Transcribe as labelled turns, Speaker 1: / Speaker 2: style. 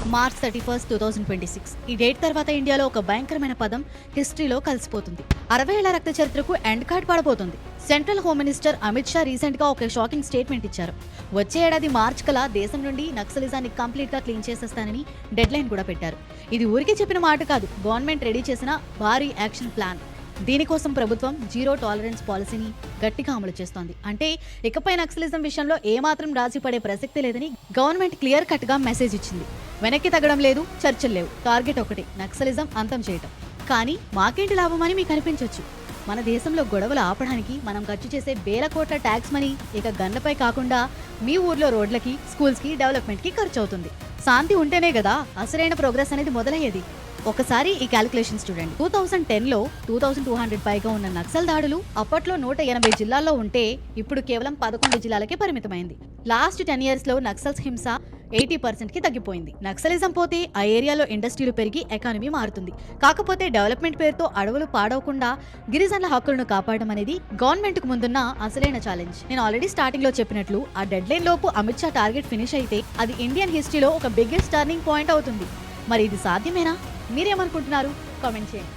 Speaker 1: March 31, 2026 ఈ date తర్వాత ఇండియాలో ఒక భయంకరమైన పదం హిస్టరీలో కలిసిపోతుంది. 60 ఏళ్ల రక్త చరిత్రకు ఎండ్ కార్డ్ పడబోతుంది. Central home minister Amit Shah recent గా ఒక షాకింగ్ స్టేట్మెంట్ ఇచ్చారు. వచ్చే ఏడాది మార్చ్ కల్లా దేశం నుండి నక్సలిజాన్ని కంప్లీట్ గా క్లీన్ చేసేస్తానని డెడ్ లైన్ కూడా పెట్టారు. ఇది ఊరికే చెప్పిన మాట కాదు, గవర్నమెంట్ రెడీ చేసిన భారీ యాక్షన్ ప్లాన్. దీనికోసం ప్రభుత్వం జీరో టాలరెన్స్ పాలసీని గట్టిగా అమలు చేస్తోంది. అంటే ఇకపై నక్సలిజం విషయంలో ఏమాత్రం రాజీ పడే ప్రసక్తి లేదని గవర్నమెంట్ క్లియర్ కట్ గా మెసేజ్ ఇచ్చింది. వెనక్కి తగ్గడం లేదు, చర్చలు లేవు, టార్గెట్ ఒకటే, నక్సలిజం అంతం చేయటం. కానీ మాకేంటి లాభం అని మీకు అనిపించవచ్చు. మన దేశంలో గొడవలు ఆపడానికి మనం ఖర్చు చేసే వేల కోట్ల ట్యాక్స్ మనీ ఇక గన్లపై కాకుండా మీ ఊర్లో రోడ్లకి, స్కూల్స్ కి, డెవలప్మెంట్ కి ఖర్చు అవుతుంది. శాంతి ఉంటేనే కదా అసలైన ప్రోగ్రెస్ అనేది మొదలయ్యేది. ఒకసారి ఈ క్యాలిక్యులేషన్స్ చూడండి. 2010లో 2200 పైగా ఉన్న నక్సల్ దాడులు అప్పట్లో 180 జిల్లాల్లో ఉంటే ఇప్పుడు కేవలం 11 జిల్లాలకే పరిమితమైంది. లాస్ట్ 10 years లో నక్సల్స్ హింస 80% కి తగ్గిపోయింది. నక్సలిజం పోతే ఆ ఏరియాలో ఇండస్ట్రీలు పెరిగి ఎకానమీ మారుతుంది. కాకపోతే డెవలప్మెంట్ పేరుతో అడవులు పాడవకుండా గిరిజనుల హక్కులను కాపాడడం అనేది గవర్నమెంట్ కు ముందున్న అసలైన ఛాలెంజ్. నేను ఆల్రెడీ స్టార్టింగ్ లో చెప్పినట్లు ఆ డెడ్ లైన్ లోపు అమిత్ షా టార్గెట్ ఫినిష్ అయితే అది ఇండియన్ హిస్టరీలో ఒక బిగ్గెస్ట్ టర్నింగ్ పాయింట్ అవుతుంది. మరి ఇది సాధ్యమేనా? మీరేమనుకుంటున్నారు? కామెంట్ చేయండి.